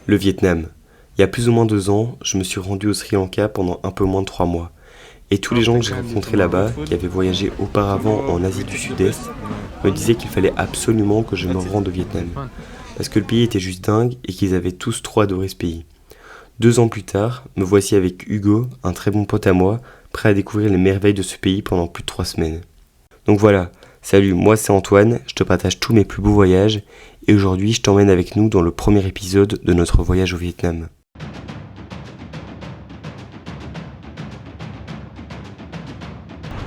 Le Vietnam. Il y a plus ou moins 2 ans, je me suis rendu au Sri Lanka pendant un peu moins de 3 mois. Et tous les gens que j'ai rencontrés là-bas, qui avaient voyagé auparavant en Asie du Sud-Est, me disaient qu'il fallait absolument que je me rende au Vietnam. Parce que le pays était juste dingue et qu'ils avaient tous trop adoré ce pays. 2 ans plus tard, me voici avec Hugo, un très bon pote à moi, prêt à découvrir les merveilles de ce pays pendant plus de 3 semaines. Donc voilà, salut, moi c'est Antoine, je te partage tous mes plus beaux voyages, et aujourd'hui je t'emmène avec nous dans le premier épisode de notre voyage au Vietnam.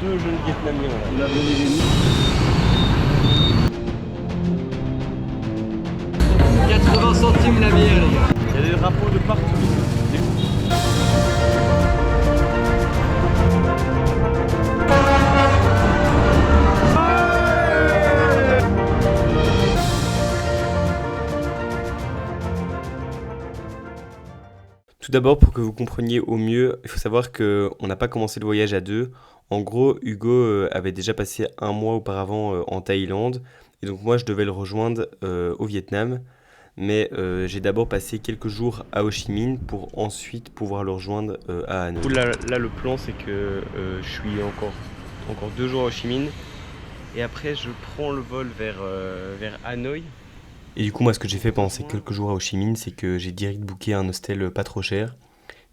Deux jeunes Vietnamiens là. 80 centimes la bière, les gars. Il y a des drapeaux de partout. Tout d'abord, pour que vous compreniez au mieux, il faut savoir qu'on n'a pas commencé le voyage à deux. En gros, Hugo avait déjà passé 1 mois auparavant en Thaïlande. Et donc moi, je devais le rejoindre au Vietnam. Mais j'ai d'abord passé quelques jours à Ho Chi Minh pour ensuite pouvoir le rejoindre à Hanoï. Là, le plan, c'est que je suis encore 2 jours à Ho Chi Minh. Et après, je prends le vol vers Hanoï. Et du coup, moi, ce que j'ai fait pendant ces quelques jours à Ho Chi Minh, c'est que j'ai direct booké un hostel pas trop cher.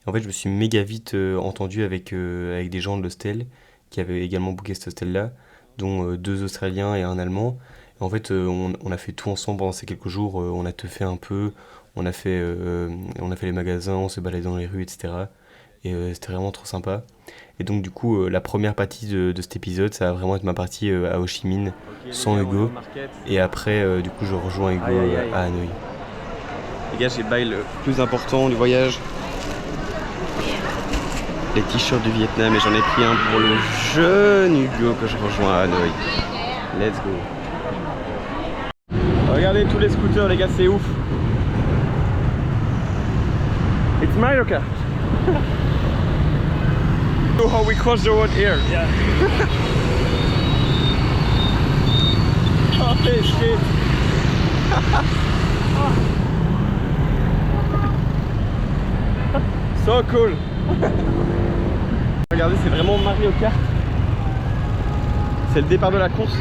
Et en fait, je me suis méga vite entendu avec des gens de l'hostel qui avaient également booké cet hostel-là, dont 2 Australiens et un Allemand. Et en fait, on a fait tout ensemble pendant ces quelques jours. On a teufé un peu, on a fait les magasins, on s'est baladé dans les rues, etc. Et c'était vraiment trop sympa. Et donc du coup, la première partie de cet épisode, ça va vraiment être ma partie à Ho Chi Minh sans Hugo. Et après, du coup, je rejoins Hugo à Hanoï. Les gars, j'ai bail le plus important du voyage. Les t-shirts du Vietnam, et j'en ai pris un pour le jeune Hugo que je rejoins à Hanoï. Let's go. Regardez tous les scooters, les gars, c'est ouf. It's Mario Kart. How we cross the road here. Yeah. Oh shit. So cool. Regardez, c'est vraiment Mario Kart. C'est le départ de la course.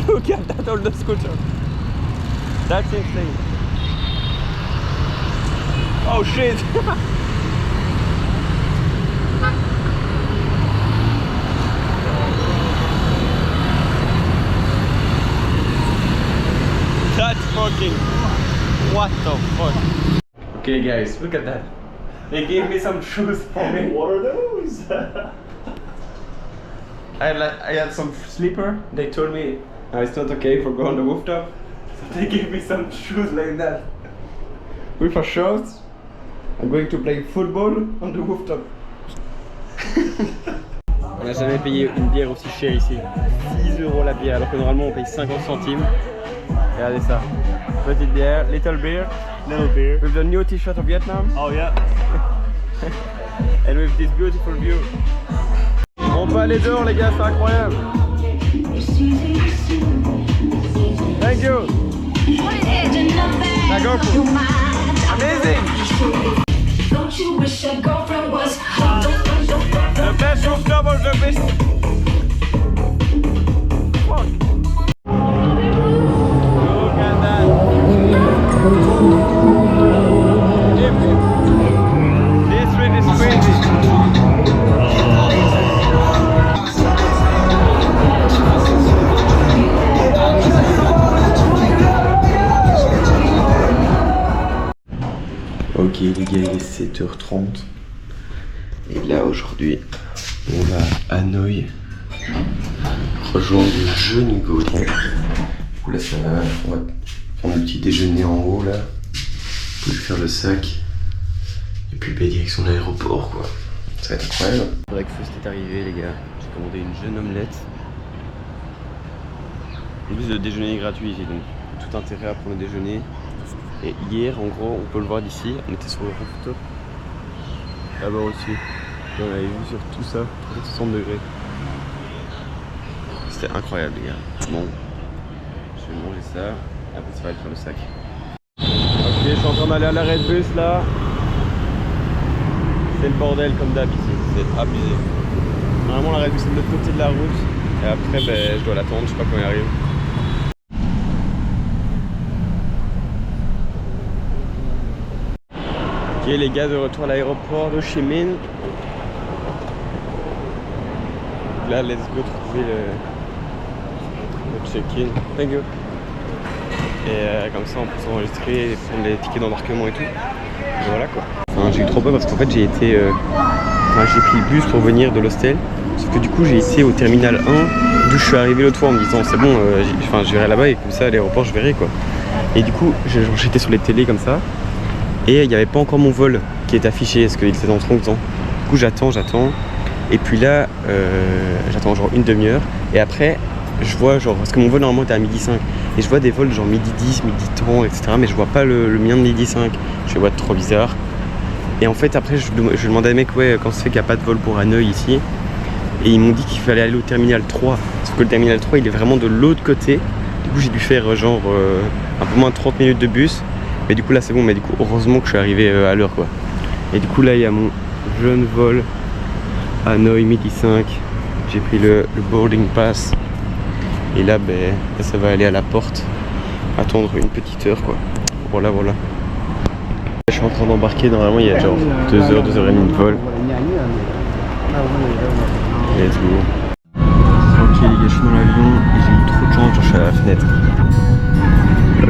Look at that old scooter. That's insane. Oh shit. That's fucking... What the fuck? Okay guys, look at that. They gave me some shoes for me. What are those? I had some slipper. They told me it's not okay for going on the rooftop. So they gave me some shoes like that. With a shorts. I'm going to play football on the rooftop. On n'a jamais payé une bière aussi chère ici. 6 € la bière, alors que normalement on paye 50 centimes. Regardez ça. Petite bière, little beer. With the new t-shirt of Vietnam. Oh yeah. And with this beautiful view. On peut aller dehors les gars, c'est incroyable. Thank you. La GoPro. Amazing. The best rooftop of the best. Fuck. Look at that. This street is crazy. Ok les gars, il est 7h30. Et là aujourd'hui, on va à Hanoï rejoindre le jeune Hugo. Là ça va, on va prendre le petit déjeuner en haut là. Pour lui faire le sac. Et puis direction de l'aéroport quoi. Ça va être incroyable. Le breakfast est arrivé les gars. J'ai commandé une jeune omelette. En plus le déjeuner est gratuit ici, donc tout intérêt à prendre le déjeuner. Et hier, en gros, on peut le voir d'ici, on était sur le rooftop. Là-bas aussi. Et on avait vu sur tout ça, 60 degrés. C'était incroyable les gars. Bon, je vais manger ça, après ça va aller faire le sac. Ok je suis en train d'aller à l'arrêt de bus là. C'est le bordel comme d'hab ici, c'est abusé. Normalement l'arrêt de bus c'est de l'autre côté de la route. Et après je dois l'attendre, je sais pas quand il arrive. Ok les gars, de retour à l'aéroport de Chi Minh. Là let's go trouver le check-in. Thank you. Et comme ça on peut s'enregistrer et prendre les tickets d'embarquement et tout. Et voilà quoi. Enfin, j'ai eu trop peur parce qu'en fait j'ai pris le bus pour venir de l'hostel. Sauf que du coup j'ai été au terminal 1 d'où je suis arrivé l'autre fois en me disant c'est bon, je verrai là-bas et comme ça à l'aéroport je verrai quoi. Et du coup j'étais sur les télés comme ça et il n'y avait pas encore mon vol qui est affiché parce qu'il était dans trop longtemps. Du coup j'attends et puis là j'attends genre une demi-heure et après je vois genre, parce que mon vol normalement était à 12h05 et je vois des vols genre 12h10, 12h30 etc. mais je vois pas le mien de 12h05. Je fais ouais trop bizarre. Et en fait après je demandais à mes mecs ouais quand c'est fait qu'il n'y a pas de vol pour Hanoï ici. Et ils m'ont dit qu'il fallait aller au terminal 3. Sauf que le terminal 3 il est vraiment de l'autre côté. Du coup j'ai dû faire genre un peu moins de 30 minutes de bus. Mais du coup là c'est bon, mais du coup heureusement que je suis arrivé à l'heure quoi. Et du coup là il y a mon jeune vol Hanoï 12h05. J'ai pris le boarding pass. Et là ça va aller à la porte. Attendre une petite heure quoi. Voilà. Je suis en train d'embarquer, normalement il y a genre 2h, 2h30 de vol. Let's go. Ok les gars, je suis dans l'avion et j'ai eu trop de chance, genre je suis à la fenêtre. Je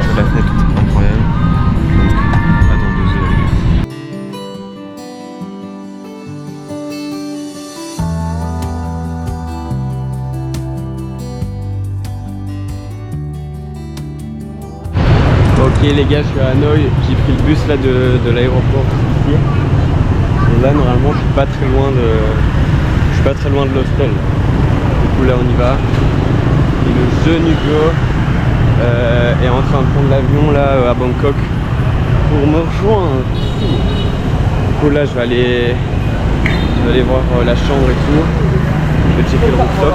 suis à la fenêtre, c'est incroyable. Donc, pas dans 2 heures les gars. Ok les gars, je suis à Hanoï, j'ai pris le bus là de l'aéroport ici. Et là normalement je suis pas très loin de l'hostel. Du coup là on y va. Et le jeune Hugo est en train de prendre l'avion là à Bangkok pour me rejoindre. Du coup là je vais aller voir la chambre et tout. Je vais checker le rooftop.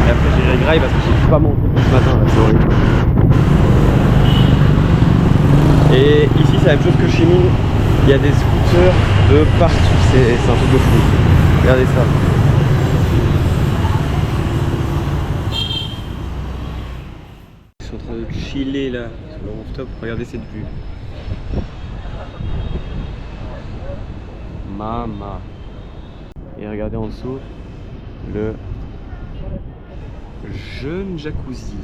Et après j'irai graille parce que j'ai pas mangé ce matin là, c'est horrible. Et ici c'est la même chose que chez Minh, il y a des scooters de partout, c'est un truc de fou. Regardez ça. Je suis en train de chiller là sur le rooftop, regardez cette vue. Mama. Et regardez en dessous le jeune jacuzzi.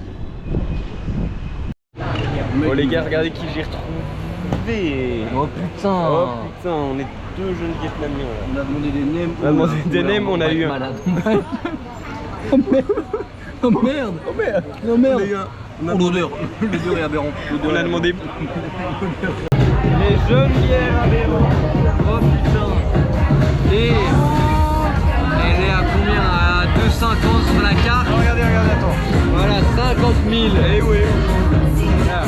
Oh les gars, regardez qui j'ai retrouvé. Oh putain. On est 2 jeunes Vietnamiens là. On a demandé des nems. On a demandé des nems, on a eu un. Malade. Oh merde. On a eu un. L'odeur est aberrant. On a demandé. Les jeunes bières aberrants. Oh putain. Et elle est à combien? À 2,50 sur la carte. Oh, regardez, attends. Voilà, 50 000. Eh oui. Voilà.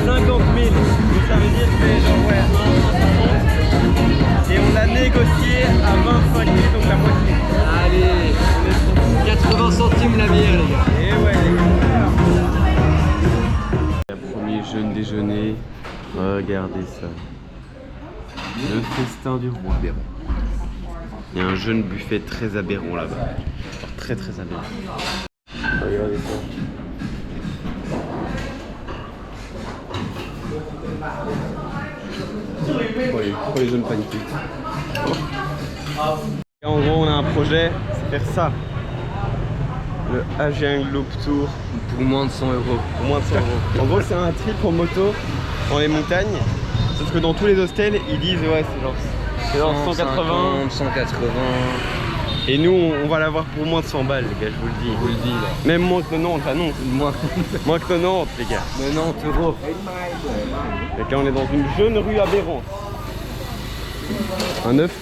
50 000. Donc ça veut dire que c'est genre ouais 1,50. Et on l'a négocié à 25 000, donc la moitié. Allez, 80 centimes la bière les gars. Et ouais les gars. Le premier jeune déjeuner. Regardez ça. Le festin du roi. Il y a un jeune buffet très aberrant là-bas. Très aberrant. Regardez ça. Pour les jeunes paniqués. En gros on a un projet, c'est faire ça. Le Asian Loop Tour. Pour moins de 100 €. Pour moins de 100 €. En gros c'est un trip en moto dans les montagnes. Sauf que dans tous les hostels ils disent ouais c'est genre 180, 180. Et nous on va l'avoir pour moins de 100 balles les gars, je vous le dis. Je vous le dis là. Même moins que 90, ah non. Moins que 90 les gars. 90 €. Et là on est dans une jeune rue aberrante. Un œuf.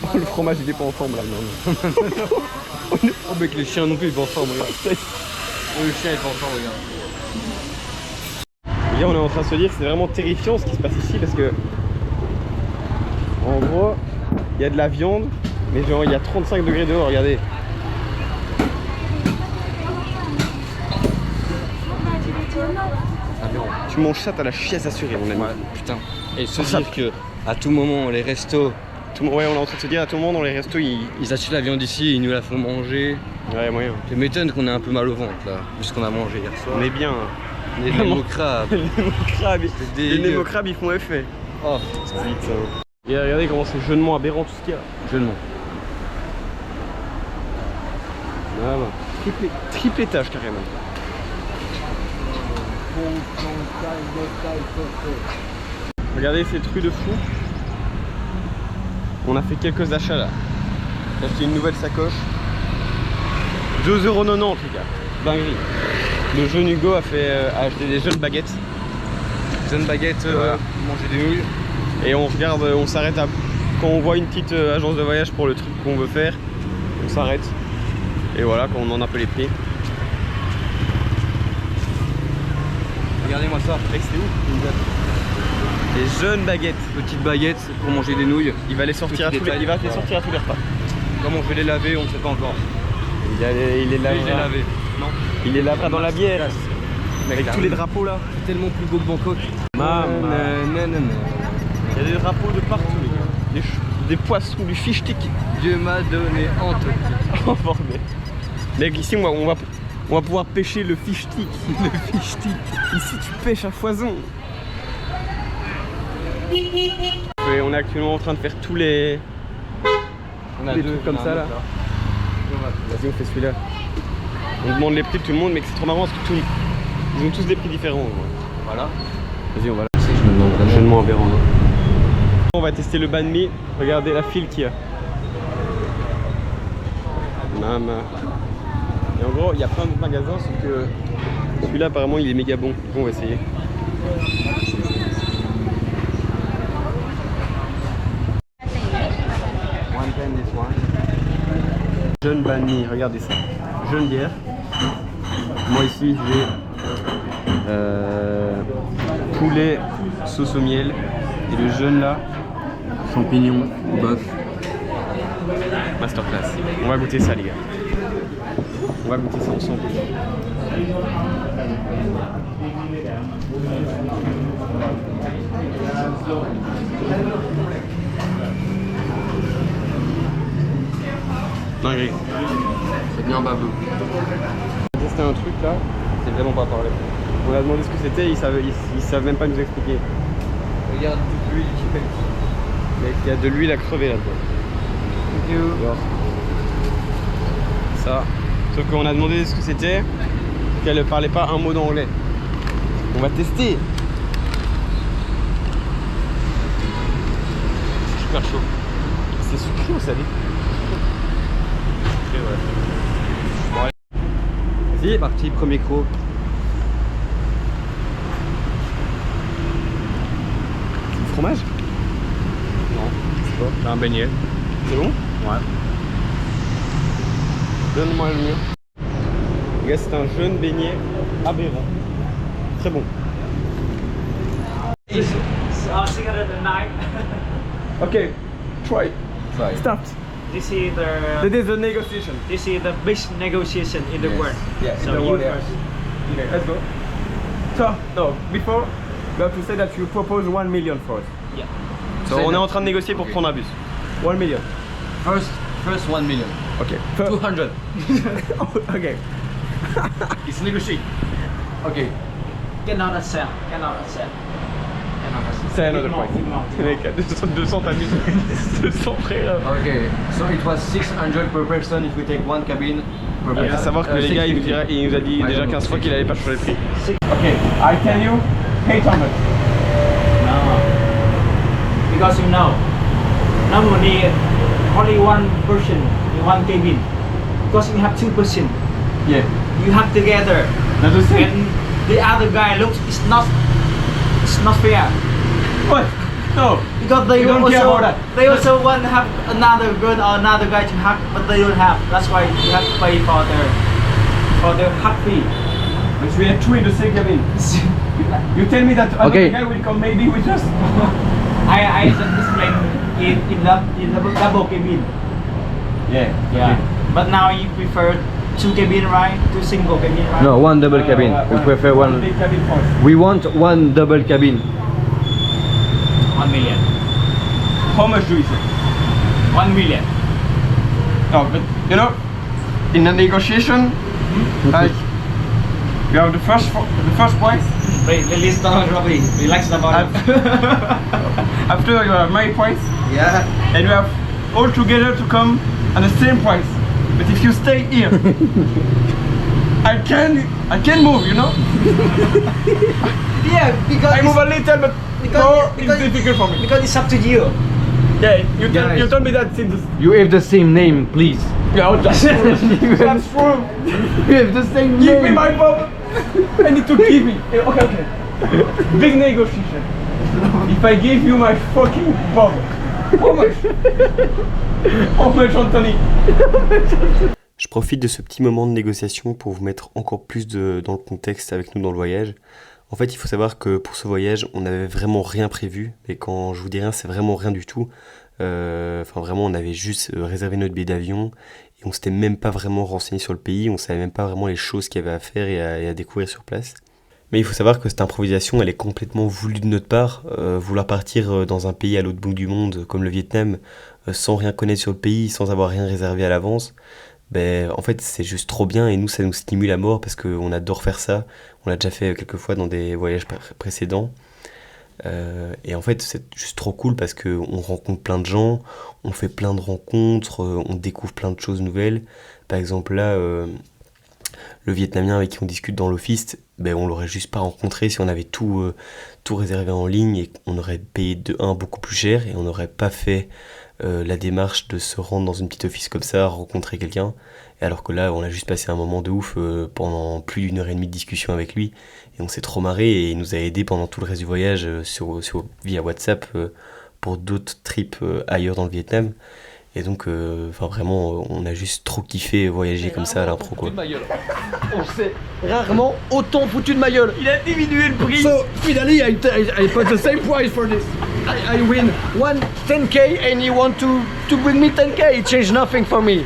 Oh, le fromage il est pas ensemble là. Non. Oh mec les chiens non plus ils vont ensemble regarde. Le chien il va ensemble regarde. Les gars on est en train de se dire que c'est vraiment terrifiant ce qui se passe ici parce que en gros il y a de la viande mais genre il y a 35 degrés dehors, regardez. Tu manges ça, t'as la chiasse assurée, mon ami. Ouais, putain. Et se dire que à tout moment, les restos. Ouais, on est en train de se dire à tout le monde dans les restos, Ils achètent la viande ici et ils nous la font manger. Ouais, moyen. Je m'étonne qu'on ait un peu mal au ventre là, vu ce qu'on a mangé hier soir. On est bien. Les némo-crabes. Les némo-crabes, C'est les dégueu. némo-crabes, ils font effet. Oh, Putain. Et regardez comment c'est jeunement aberrant tout ce qu'il y a. jeunement. Ah bah. Triple étage carrément. Regardez ces trucs de fou. On a fait quelques achats là. J'ai acheté une nouvelle sacoche. 2,90 € les gars. Dinguerie. Le jeune Hugo a acheté des jeunes baguettes. Jeunes baguettes, Voilà. manger des nouilles. Et on regarde, on s'arrête quand on voit une petite agence de voyage pour le truc qu'on veut faire. On s'arrête. Et voilà, quand on en a un peu les prix. Regardez-moi ça. Mec, c'est où? Des jeunes baguettes. Petites baguettes pour manger des nouilles. Il va les sortir, Petit détail. il va les sortir à tous les repas. Comment je vais les laver, on ne sait pas encore. Il est Je vais là. les laver. Non. Il est lavera dans la bière. Avec tous les drapeaux là. C'est tellement plus beau que Bangkok. Maman. Il y a des drapeaux de partout les gars. Des poissons, du fish stick. Dieu m'a donné Antarctique. Oh bordel. Mec, ici on va pouvoir pêcher le fish stick. Le fish stick. Ici tu pêches à foison. Et on est actuellement en train de faire tous les trucs comme ça là. Vas-y, on fait celui-là. On demande les prix de tout le monde, mais c'est trop marrant parce que ils ont tous des prix différents. Voilà. Vas-y, on va là. Je me demande vraiment. Jeunement aberrant. On va tester le banh mi. Regardez la file qu'il y a. Maman. Et en gros, il y a plein d'autres magasins, sauf que celui-là apparemment il est méga bon. Du coup, on va essayer. Jeune banh mi, regardez ça. Jeune bière. Moi ici j'ai poulet sauce au miel. Et le jeune là, Champignons, bœuf. masterclass. On va goûter ça les gars. On va goûter ça ensemble. Dinguerie. C'est bien baveux. On a testé un truc là, c'est vraiment pas parlé. On a demandé ce que c'était, ils savent même pas nous expliquer. Regarde toute l'huile qui pète. Mec, il y a de l'huile à crever là-dedans. Alors, ça. Sauf qu'on a demandé ce que c'était, qu'elle ne parlait pas un mot d'anglais. On va tester. C'est super chaud. C'est sucré ou salé? Sucré, ouais. Bon, allez. C'est parti, premier croc. C'est du fromage? Non, je sais pas. C'est un beignet. C'est bon? Ouais. Donne-moi le mien. Les gars, c'est un jeune beignet aberrant. Très bon. It's 609. Ok, try. Try. Start. This is This is the negotiation. this is the best negotiation in the world. Yeah, So in the you world, yeah. first. Okay, let's go. So, no, before, you have to say that you propose 1 million for us. Yeah. So, on est en train de négocier pour prendre un bus. 1 million. First 1 million. Ok. 200. Ok. It's negotiate. Ok. Cannot accept. Cannot accept. Cannot accept. C'est another Big price. amount, big Mec, à 200 t'amuses. 200 frère. Okay, so it was 600 per person if we take one cabin per Il person. faut savoir que les gars, il nous 650. a dit I déjà don't know. 15 fois qu'il allait pas changer le prix. Six. Ok, I tell you 800. No. Because you know, normally only one person in one cabin. Because we have 2 person. Yeah. You have together. That's the same. And the other guy looks it's not fair. What? No. Because they You don't care also about that. they also want to have another girl or another guy to hug, but they don't have. That's why you have to pay for their hug fee. But we are 2 in the same cabin. You tell me that Okay. another guy will come maybe with us. I just explained in double cabin. Yeah. Yeah. But now you prefer two cabin, right? Two single cabin, right? No, one double cabin. We prefer one. big cabin first. We want one double cabin. 1 million. How much do you say? 1 million. No, but you know, in a negotiation, like you have the first price. Release down, Robbie. Relax about it. After you have my price, Yeah. and you have all together to come at the same price. But if you stay here, I can move, you know. Yeah, because I move a little, but more it's difficult for me. because it's up to you. Yeah, you Guys. told me that since. You have the same name, please. Yeah, that's true. That's true. You have the same Give me my bob. I need to give me. Okay. Big negotiation. If I give you my fucking bob, how much? How much, Anthony? Je profite de ce petit moment de négociation pour vous mettre encore plus dans le contexte avec nous dans le voyage. En fait, il faut savoir que pour ce voyage, on n'avait vraiment rien prévu. Et quand je vous dis rien, c'est vraiment rien du tout. Enfin, vraiment, on avait juste réservé notre billet d'avion. Et on s'était même pas vraiment renseigné sur le pays. On savait même pas vraiment les choses qu'il y avait à faire et à découvrir sur place. Mais il faut savoir que cette improvisation, elle est complètement voulue de notre part. Vouloir partir dans un pays à l'autre bout du monde, comme le Vietnam, sans rien connaître sur le pays, sans avoir rien réservé à l'avance, ben, en fait, c'est juste trop bien et nous, ça nous stimule à mort parce qu'on adore faire ça. On l'a déjà fait quelques fois dans des voyages précédents. Et en fait, c'est juste trop cool parce qu'on rencontre plein de gens, on fait plein de rencontres, on découvre plein de choses nouvelles. Par exemple, là, le Vietnamien avec qui on discute dans l'office, ben, on l'aurait juste pas rencontré si on avait tout réservé en ligne et on aurait payé de 1 beaucoup plus cher et on n'aurait pas fait la démarche de se rendre dans une petite office comme ça, rencontrer quelqu'un. Et alors que là, on a juste passé un moment de ouf pendant plus d'1 heure et demie de discussion avec lui et on s'est trop marré et il nous a aidé pendant tout le reste du voyage via WhatsApp pour d'autres trips ailleurs dans le Vietnam. Et donc, vraiment, on a juste trop kiffé voyager comme ça à l'impro, quoi. On s'est rarement autant foutu de ma gueule. Il a diminué le prix. So finally, I put the same price for this. I win 10k and you want to bring me 10k. It changed nothing for me.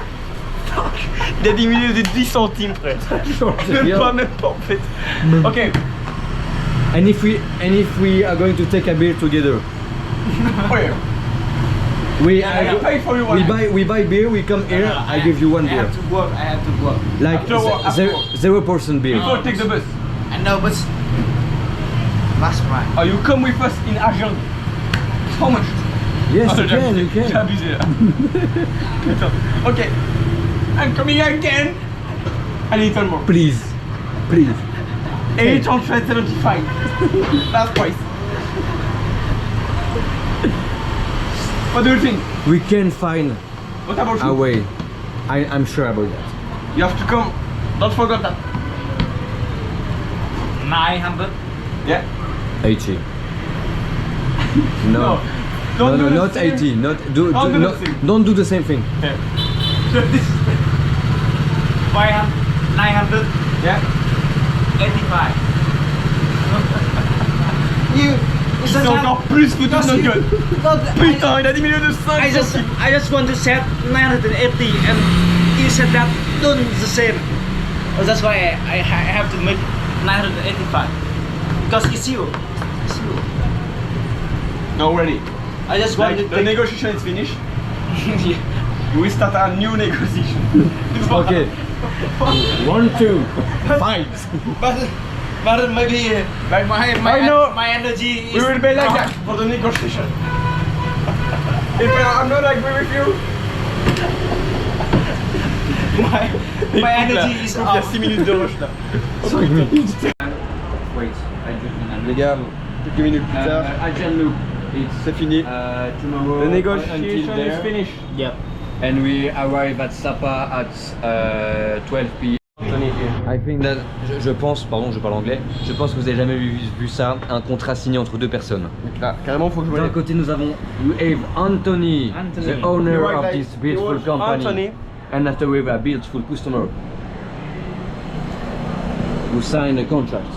Il a diminué de 10 centimes, frère. Même pas en fait. Ok. And if we are going to take a beer together, Ouais. we pay for you one. we buy beer. We come here. I give you one I beer, have to work. like After work, after work. 0% beer. Before take the bus. I know, but last right. Oh, you come with us in Argent. How much? Yes, Oh, you can. You J'ai can. abusé là. Attends. Ok. I'm coming again. A little more. Please. 875. Last price. What do you think? We can find What about a you? way. I'm sure about that. You have to come. Don't forget that. 900. Yeah. 80. No. Don't do the Not same. 80. Don't do the same. Don't do the same thing. Yeah. 500. 900. Yeah. 85. C'est encore plus foutu de notre gueule. Putain, il a diminué de 5 centimes. I just want to set 980 and you said that done the same. That's why I have to make 985 because it's you. No, ready. I just want Like, to the negotiation is finished. We start a new negotiation. Okay. 1, 2, fight. but maybe Like, I know. my energy We is will be like that for the negotiation. If I'm not agree with you, my energy is il y a off. 6 minutes de rush là. Wait, Les gars, quelques minutes plus tard, I just look. It's c'est fini. tomorrow. The negotiation until there. is finished. Yep. And we arrive at Sapa at 12 p.m. I think that, je pense, pardon, je parle anglais, je pense que vous avez jamais vu ça, un contrat signé entre deux personnes. Là, carrément, faut que je D'un voie. côté, nous avons Anthony, Anthony. the owner You are of like- this beautiful you are company, Anthony. and after we have a beautiful customer who signed a contract.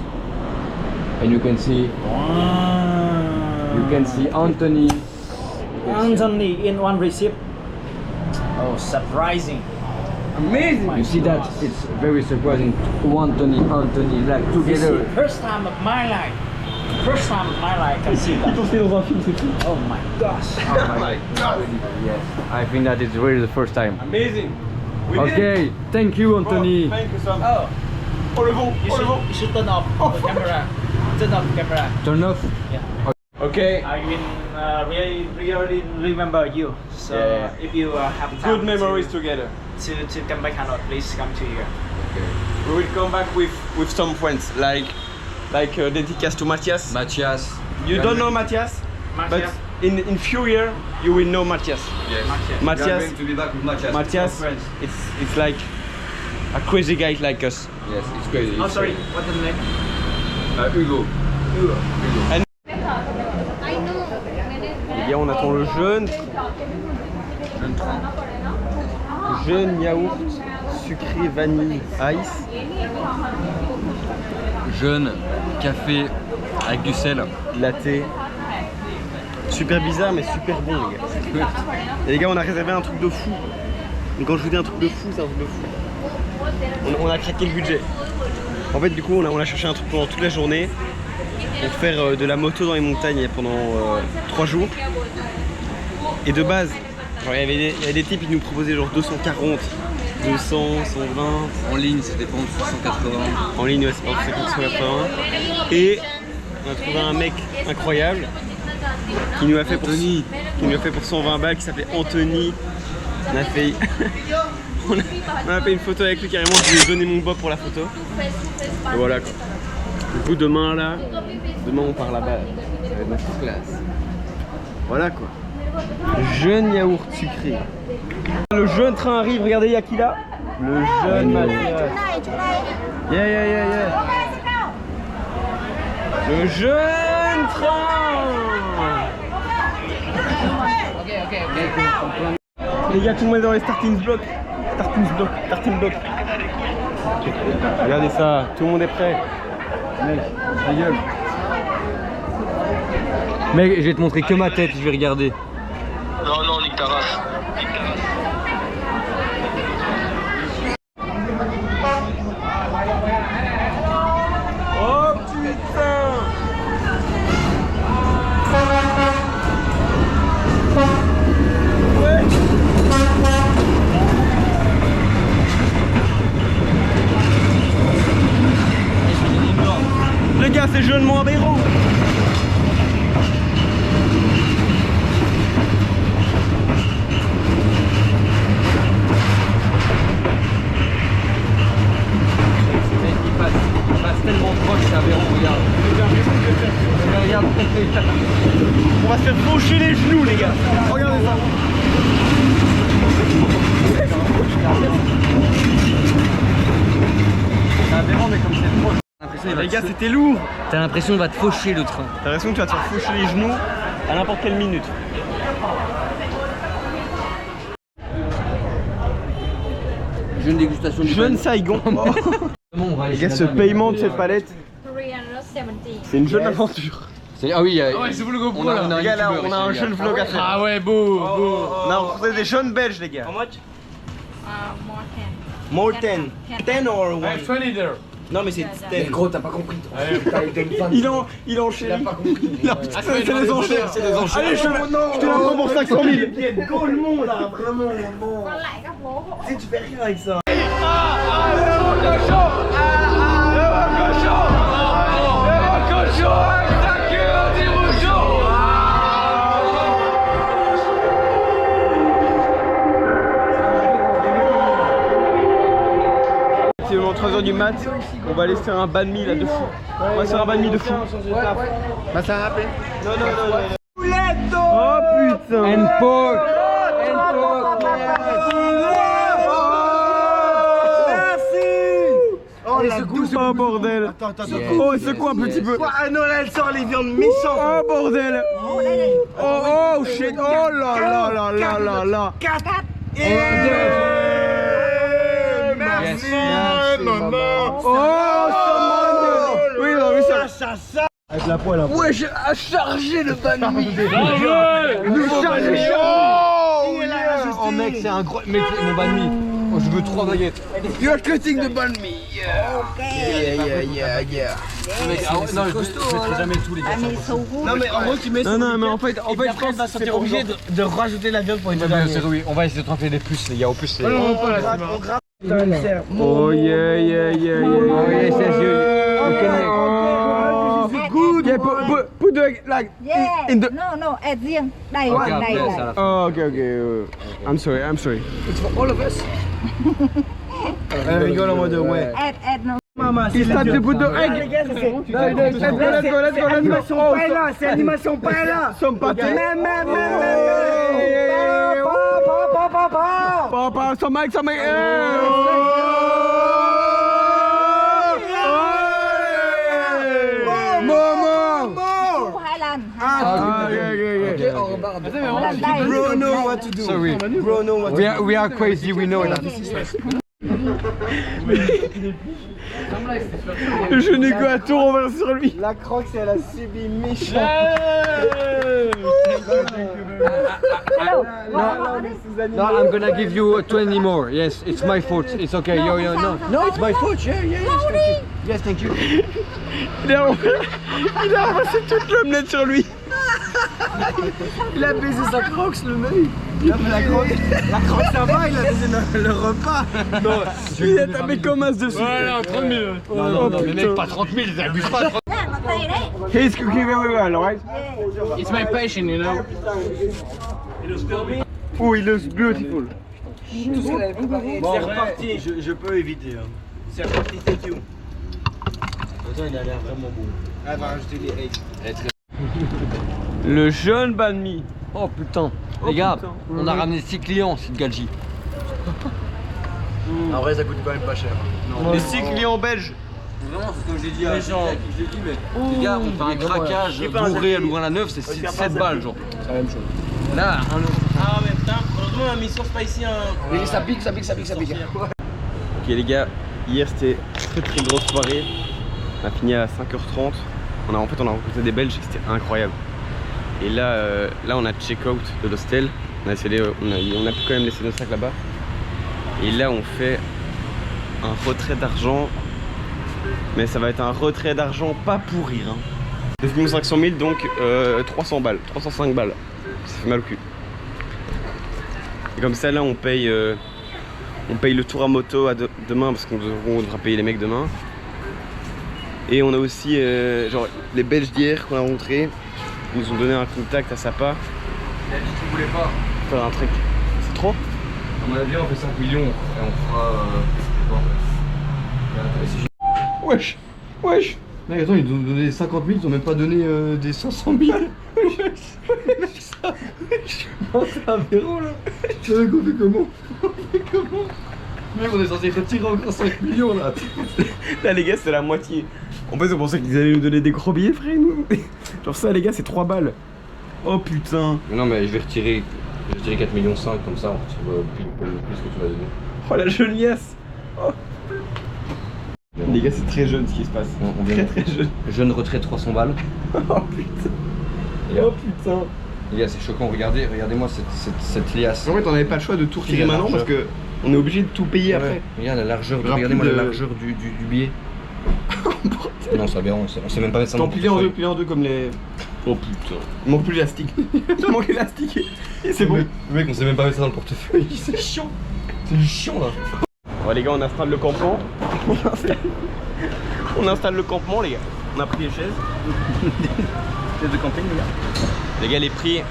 And you can see Anthony. Anthony in one receipt. Oh, surprising. Amazing. You see that? It's very surprising. Anthony, like together. First time of my life. First time of my life I see that. Oh my gosh. Oh my God. Yes, I think that is really the first time. Amazing. We did it. Okay, thank you, Anthony. Thank you, Sam. Oh, Oh le vent, you oh le vent. should turn off the camera. Turn off the camera. Turn off. Okay. I will really remember you. So Yeah. if you have time Good memories together. to come back Hanoi, please come to here. We will come back with some friends like dedicace to Matthias. Matthias. You don't know Matthias, but Matthias. in few years you will know Matthias. Yes. Matthias. We are Matthias, going to be back with Matthias. Matthias, friends. it's like a crazy guy like us. Yes, it's crazy. Oh it's sorry, crazy. what's the name? Hugo. Et on attend le jeune. Jeune yaourt sucré vanille ice. Jeune, café avec du sel. Latte. Super bizarre mais super bon les gars. Et les gars on a réservé un truc de fou. Donc quand je vous dis un truc de fou, c'est un truc de fou. On a craqué le budget. En fait du coup on a cherché un truc pendant toute la journée pour faire de la moto dans les montagnes pendant 3 jours. Et de base, genre, il y avait des types qui nous proposaient genre 240, 200, 120. En ligne, c'était pour 180. En ligne, ouais, c'est pas 180. Et on a trouvé un mec incroyable qui nous a fait pour, qui nous a fait pour 120 balles, qui s'appelait Anthony. On a fait, on a fait une photo avec lui carrément. Je lui ai donné mon bob pour la photo. Et voilà quoi. Du coup, demain on part là-bas. Ça va être masterclass. Voilà quoi. Jeune yaourt sucré. Le jeune train arrive, regardez, il y a qui là? Le jeune Mathias. Yeah. Le jeune train. Les gars, tout le monde est dans les starting blocks. Starting block. Regardez ça, tout le monde est prêt. Mec, ta gueule. Mec, je vais te montrer que ma tête, je vais regarder. Non, nique ta race. Oh putain. Ouais. Les gars, c'est jeunement aberrant. Il passe tellement proche, c'est aberrant, regarde. Regarde. On va se faire faucher les genoux, les gars. Regardez ça. C'est aberrant, mais comme c'est proche. Les gars, c'était lourd. T'as l'impression qu'il va te faucher le train. T'as l'impression que tu vas te faire faucher les genoux à n'importe quelle minute. Jeune dégustation du Jeune Saigon. Les gars, ce paiement de cette palette, c'est une jeune aventure. Ah oui, c'est vous le GoPro là. Les gars, là, on a un jeune vlog à faire. Ah ouais, beau. On a rencontré des jeunes belges, les gars. More 10. 10 or 1? 20 there. Non, mais c'est 10. Gros, t'as pas compris. Il enchaîne. C'est des enchères. Allez, je te la prends pour 500 000. Go le monde là, vraiment. Si tu fais rien avec ça. C'est vraiment 3h du mat, on va aller se faire un banh mi là de fou. On va se faire un banh mi de fou. Bah ça rappelle. Non. Oh putain. And pork. Oh la douce, oh bordel. Oh secoue un petit peu. Ah non là elle sort les viandes méchantes. Oh bordel. Oh shit. Oh là là. Merci, maman. Oh oui non mais ça. Avec la poêle. Ouais j'ai chargé le banh mi. Oh mec, c'est un gros. Mais mon banh mi. je veux 3 baguettes. You're cutting the banh mi. Mec, non, je mettrai jamais tous les gars. Non mais en gros tu mets. Non mais en fait je pense qu'on va se sentir obligé de rajouter la viande pour une dernière. Oui, on va essayer de remplir les plus les gars, au plus c'est... On gratte. Oh yeah. Oh yes, yes, Good. Yeah, put the like Yeah. in the. No, add riêng. Đây, Ok, đây, après, đây. c'est à la fin. Oh, okay. I'm sorry. It's for all of us. Rigole en mode ouais. Add no. He start to put the egg. Let's go. Animation paella, c'est animation paella. Some pâté. Papa, some egg. Thu hai lần. Okay. Lần đây. Bro know what to do. Sorry. Bro know what to do. We are crazy, we know that. Je n'ai qu'à tout renverser sur lui. La croque, elle a subi méchant. No, I'm gonna give you 20 more. Yes, it's my fault. It's okay. No, it's my fault. Yes, thank you. Il a renversé toute l'omelette sur lui. Il a baisé sa croque, le mec. Non mais la croque ça va, il a baisé le repas. Non, il a tapé comme as dessus. Voilà, 30 000. Non, mais mec, pas 30 000, t'abuses pas. He's cooking very well, right? It's my passion, you know. Oh, he looks beautiful. Bon, c'est reparti. Je peux éviter. C'est reparti, thank you. Attends, il a l'air vraiment beau. Elle va rajouter des eggs. Le jeune banh mi. Oh putain. Les gars, on a ramené 6 clients, c'est de Galgi. En vrai, ça coûte quand même pas cher. Les 6 clients belges. Vraiment, c'est comme j'ai dit à Jean. Les gars, on fait un craquage bourré à Louvain-la-Neuve, c'est 7 balles, genre. C'est la même chose. Là, Ah ouais, putain, heureusement la mission spicy Mais ça pique. Ok les gars, hier c'était très grosse soirée. On a fini à 5h30. On a rencontré des Belges et c'était incroyable. Et là, on a check out de l'hostel. On a pu quand même laisser nos sacs là-bas. Et là on fait un retrait d'argent. Mais ça va être un retrait d'argent pas pour rire. 9 500 000 donc 300 balles, 305 balles. Ça fait mal au cul. Et comme ça là on paye le tour à moto demain parce qu'on devra payer les mecs demain. Et on a aussi genre les Belges d'hier qu'on a rencontrés. Ils nous ont donné un contact à Sapa. il a dit qu'il voulait pas. Faire un truc. C'est trop? À mon avis, on fait 5 millions et on fera. Wesh. Mec, attends, ils nous ont donné 50 000, ils ont même pas donné des 500 000. C'est aberrant là. Tu sais qu'on fait comment? Mec, on est censé retirer encore 5 millions là. Là les gars c'est la moitié. En fait on pensait qu'ils allaient nous donner des gros billets frère nous. Genre ça les gars c'est 3 balles. Oh putain. Non mais je vais retirer 4 millions 5 comme ça on retire plus que tu m'as donné. Oh la joliesse. Oh. Les gars c'est très jeune ce qui se passe. On vient très jeune. Jeune retrait 300 balles. Oh putain. Oh putain. Les gars c'est choquant, regardez-moi cette liasse. En fait on n'avait pas le choix de tout retirer maintenant parce que on est obligé de tout payer après. Regarde la largeur, regardez-moi la largeur du billet. Non c'est aberrant, on sait même pas mettre ça dans le portefeuille. Plié en deux comme les... Oh putain. Il manque plus l'élastique. Il manque l'élastique et c'est bon. Mec on sait même pas mettre ça dans le portefeuille. C'est chiant. C'est chiant là. Bon les gars on installe le campement. On installe le campement les gars. On a pris les chaises. Chaises de camping les gars. Les gars les prix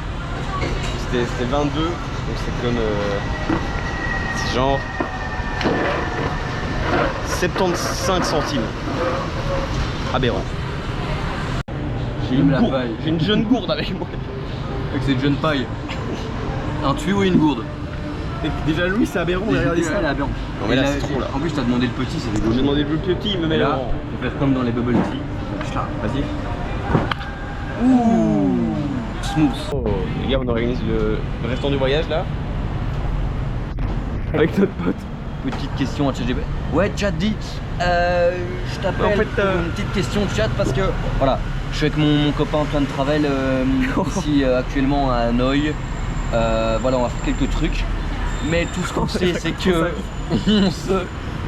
c'était 22. Donc c'est comme c'est genre 75 centimes. Aberrant. J'ai une jeune gourde avec moi. Avec cette jeune paille. Un tuyau et une gourde. Et déjà Louis c'est aberrant, regardez ça. Là, aberrant. Non mais là c'est trop là. En plus t'as demandé le petit, c'est rigolo. J'ai demandé le plus petit, il me met là. là. On va faire comme dans les bubble tea. Vas-y. Ouh, smooth. Oh, les gars on organise le restant du voyage là. Avec notre pote. Petite question à ChatGPT. Ouais, chat dit, je t'appelle En fait, pour une petite question de chat parce que voilà, je suis avec mon copain plein de travel ici actuellement à Hanoï. Voilà, on va faire quelques trucs Mais tout ce qu'on sait, c'est que on se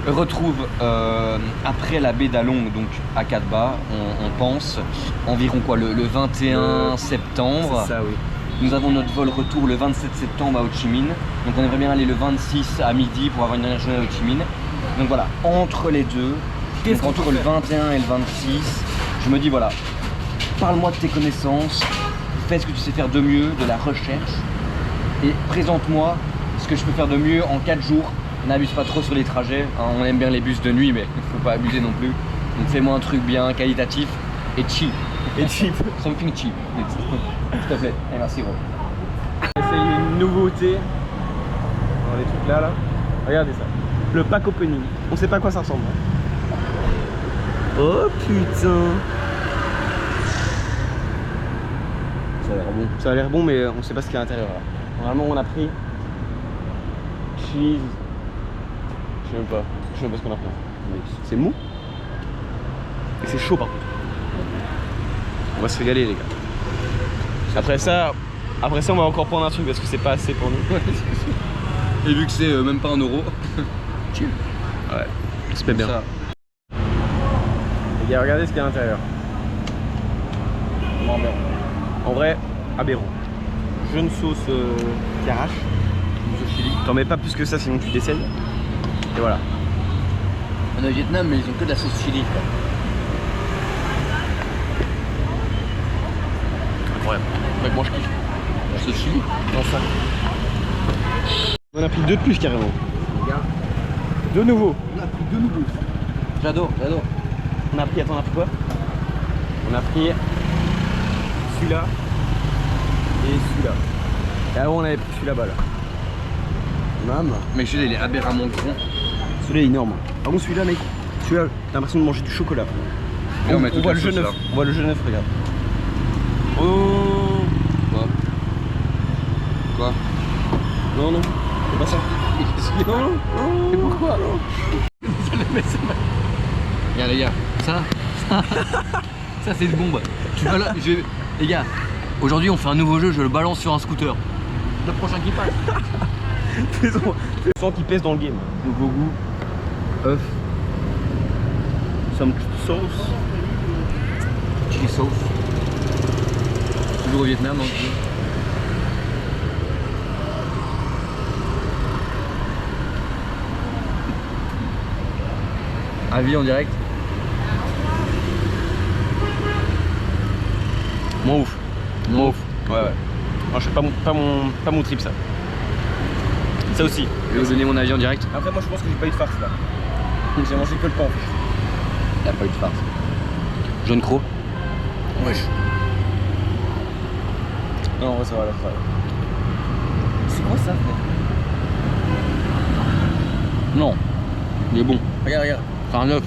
retrouve après la baie d'Along, donc à Katba, on pense, environ quoi, le 21 septembre. C'est ça, oui. Nous avons notre vol retour le 27 septembre à Ho Chi Minh. Donc on aimerait bien aller le 26 à midi pour avoir une dernière journée à Ho Chi Minh. Donc voilà, entre les deux, donc entre le 21 et le 26, je me dis voilà, parle-moi de tes connaissances, fais ce que tu sais faire de mieux, de la recherche, et présente-moi ce que je peux faire de mieux en 4 jours. N'abuse pas trop sur les trajets, hein, on aime bien les bus de nuit mais il faut pas abuser non plus. Donc fais-moi un truc bien qualitatif et cheap. Et cheap. Something cheap. S'il te plaît. Et merci Ro. C'est une nouveauté dans les trucs là. Regardez ça. Le pack opening. On sait pas à quoi ça ressemble. Oh putain. Ça a l'air bon. Ça a l'air bon mais on sait pas ce qu'il y a à l'intérieur là. Normalement on a pris cheese. Je sais même pas ce qu'on a pris. C'est mou. Et c'est chaud par contre. On va se régaler les gars. Après ça on va encore prendre un truc parce que c'est pas assez pour nous. Et vu que c'est même pas 1 euro. Chill. Ouais, c'est pas bien. Ça. Les gars, regardez ce qu'il y a à l'intérieur. En vrai, aberrant. Jeune sauce qui arrache. Sauce chili. T'en mets pas plus que ça sinon tu décèdes. Et voilà. On est au Vietnam mais ils ont que de la sauce chili. Incroyable. Mec, moi je kiffe. La sauce chili. Enfin. On a pris 2 de plus carrément. De nouveau. On a pris 2 nouveaux. J'adore. On a pris, attends, on a pris quoi? On a pris celui-là et celui-là. Et avant on avait pris celui-là bas là. Maman. Mec, celui-là il est aberramment grand. Celui-là est énorme. Par contre celui-là mec, celui-là t'as l'impression de manger du chocolat. Et On met toute voit la le jeu sauce, neuf. là. On voit le jeu neuf, regarde. Oh. Quoi? Non, c'est pas ça. Non. Et pourquoi? Regarde les gars, ça c'est une bombe. Tu vas là, les gars, aujourd'hui on fait un nouveau jeu, je le balance sur un scooter. Le prochain qui passe. Tu sens qu'il pèse dans le game. Nouveau goût, œuf, Some sauce. chili sauce. Toujours au Vietnam donc. Avis en direct. Moins ouf. Ouais. Non, je sais pas mon trip ça. Ça aussi. Je vais vous donner mon avis en direct. Après moi je pense que j'ai pas eu de farce là. J'ai mangé que le pain en fait. Il n'y a pas eu de farce. Jaune croc. Wesh. Non, ça va. C'est quoi ça frère? Non. Il est bon. Regarde. C'est un œuf.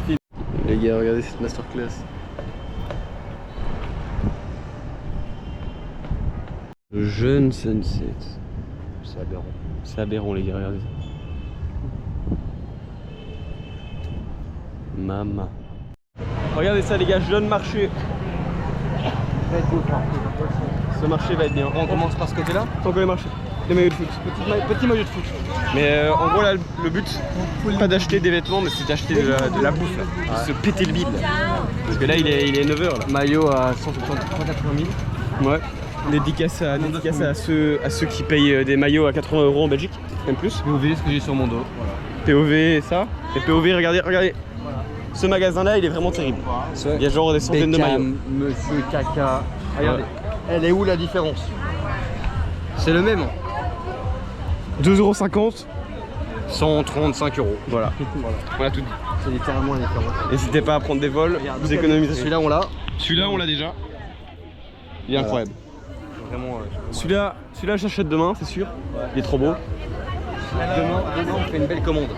Les gars, regardez cette masterclass. Le jeune sunset. C'est aberrant. C'est aberrant les gars, regardez. Maman. Regardez ça les gars, jeune marché. Ce marché va être bien. On commence par ce côté-là. Tant que les marchés. Les maillots de foot. Petit maillot de foot. Mais en gros là le but, pas d'acheter des vêtements mais c'est d'acheter de la bouffe. De se péter le bide là. Parce que là il est 9h là. Maillot à 180 000. Ouais. Dédicace à ceux qui payent des maillots à 80 € en Belgique, même plus. POV, ce que j'ai sur mon dos. POV ça. Et POV, regardez. Ce magasin là il est vraiment terrible. Il y a genre des centaines de maillots. Monsieur Caca. Regardez. Elle est où la différence? C'est le même. 2,50 €. 135 €. Voilà. On a tout dit. C'est littéralement la différence. N'hésitez pas à prendre des vols, vous économisez. Celui-là on l'a. Celui-là on l'a déjà. Il est incroyable. Vraiment. Celui-là j'achète demain, c'est sûr. Il est trop beau. Demain on fait une belle commande.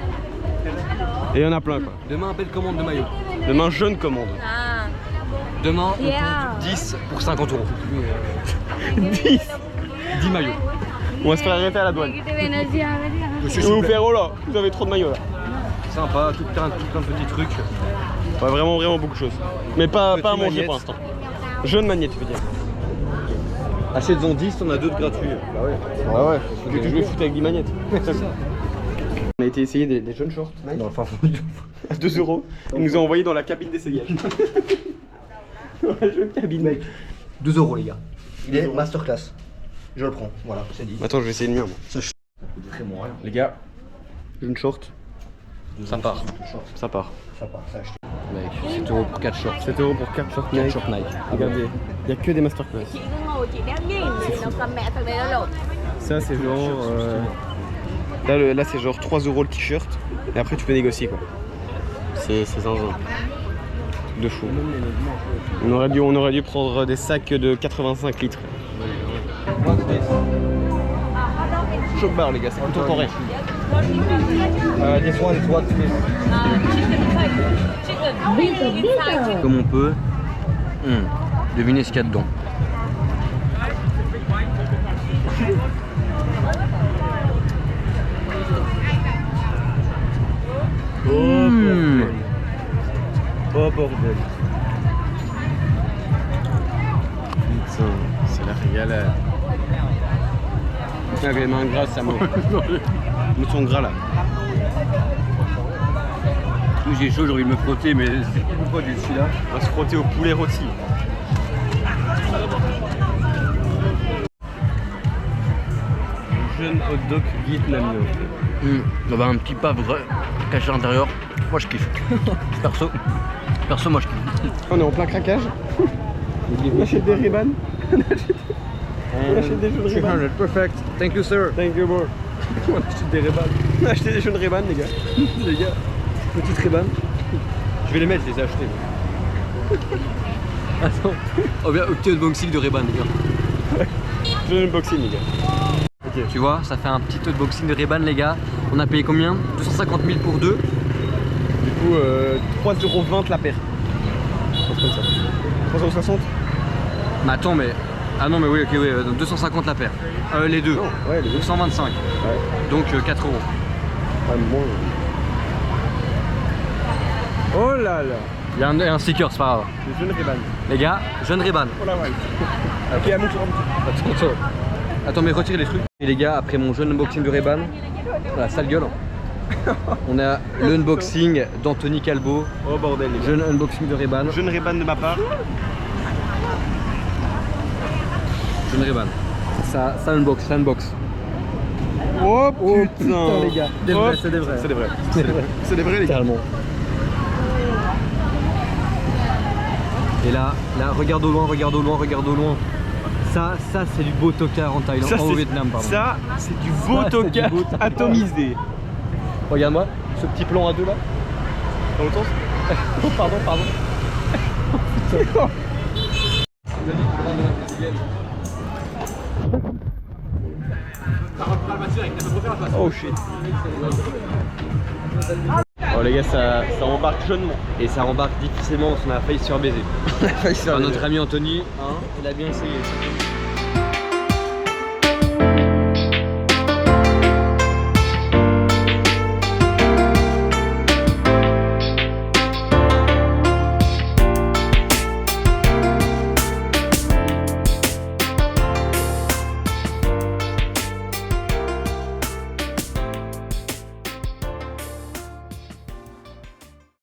Et il y en a plein quoi. Demain belle commande de maillot. Demain jeune commande. Demain on Yeah. compte 10 pour 50 €. 10. 10 maillots. On va se faire arrêter à la douane. Ils vont vous faire oh là, vous avez trop de maillots là. Sympa, tout plein de petits trucs. Ouais, vraiment beaucoup de choses. Mais pas à manger magnète. pour l'instant. Jeune magnète tu veux dire. Achète-en 10, t'en as d'autres gratuits. Bah ouais. Bah ouais, faut que tu joues foot avec des manettes. On a été essayer des jeunes shorts dans le fin fond du à 2 €. Ils nous ont envoyé dans la cabine d'essayage. Dans la jeune cabine. Mec, 2 € les gars. Il est masterclass. Je le prends, voilà, c'est dit. Attends, je vais essayer le mien. Moi. Ça, vraiment rien. Les gars, jeune short. Ça part. Ça part. Ça part, ça acheté. Mec, 7 € pour 4 shorts. 7 € pour 4 shorts Nike. Regardez, il n'y a que des masterclass. Chị cứ ngồi chị đeo nhìn thì nó cầm mẹ thằng đấy nó lột. Ça, c'est genre. Là c'est genre 3 € le t-shirt. Et après, tu peux négocier quoi. C'est zinzin. De fou. On aurait dû prendre des sacs de 85 litres. Choc bar, les gars, c'est contemporain. Des fois, comme on peut deviner ce qu'il y a dedans. Oh bordel. Putain, c'est la régalade. Putain, avec les mains grasses, ça monte. Mouton gras là. J'ai chaud, j'ai envie de me frotter, mais c'est pas du celui-là. On va se frotter au poulet rôti. Jeune hot dog vietnamien. Bah, un petit pavre caché à l'intérieur. Moi je kiffe. Perso, moi je kiffe. On est en plein craquage. On achète des Ray-Ban. On achète des jeunes Ray-Ban. Perfect. Thank you sir. Thank you bro. On achète des Ray-Ban. On a acheté des jeunes Ray-Ban les gars. Les gars. Petites Ray-Ban. Je vais les mettre, je les ai achetés. Attends. On vient au petit unboxing de Ray-Ban les gars. Jeune unboxing les gars. Okay. Tu vois, ça fait un petit unboxing de Ray-Ban les gars. On a payé combien? 250 000 pour deux. Du coup, 3,20 € la paire. Comme ça. 360. Mais attends, mais. Ah non, mais oui, ok, oui, 250 la paire. Les deux. Non, ouais, les deux. 125. Ouais. Donc 4 €. Ah, bon. Oh là là. Il y a un sticker, c'est pas grave. Les jeunes Ray-Ban. Les gars, jeune Ray-Ban. Oh la vache. Ok, à mon tour. Attends, mais retire les trucs. Et les gars, après mon jeune unboxing de Ray-Ban, voilà, sale gueule. On a l'unboxing d'Anthony Calbo. Oh bordel les gars. Jeune unboxing de Ray-Ban. Jeune Ray-Ban de ma part. Jeune Ray-Ban. Ça unbox, ça unbox. Oh putain les gars. Des vrais, c'est des vrais. C'est des vrais. C'est des vrais. C'est des vrais les gars. Carrément. Et là, regarde au loin, regarde au loin, regarde au loin. Ça c'est du beau tocard en Thaïlande, Ça, au c'est- Vietnam pardon. Ça, c'est du beau tocard atomisé. Regarde-moi, ce petit plan à deux là. Dans l'autre sens. Oh pardon. Oh shit. Oh les gars, ça embarque jeunement. Et ça embarque difficilement parce qu'on a failli se faire baiser. Notre ami Anthony, hein, il a bien essayé.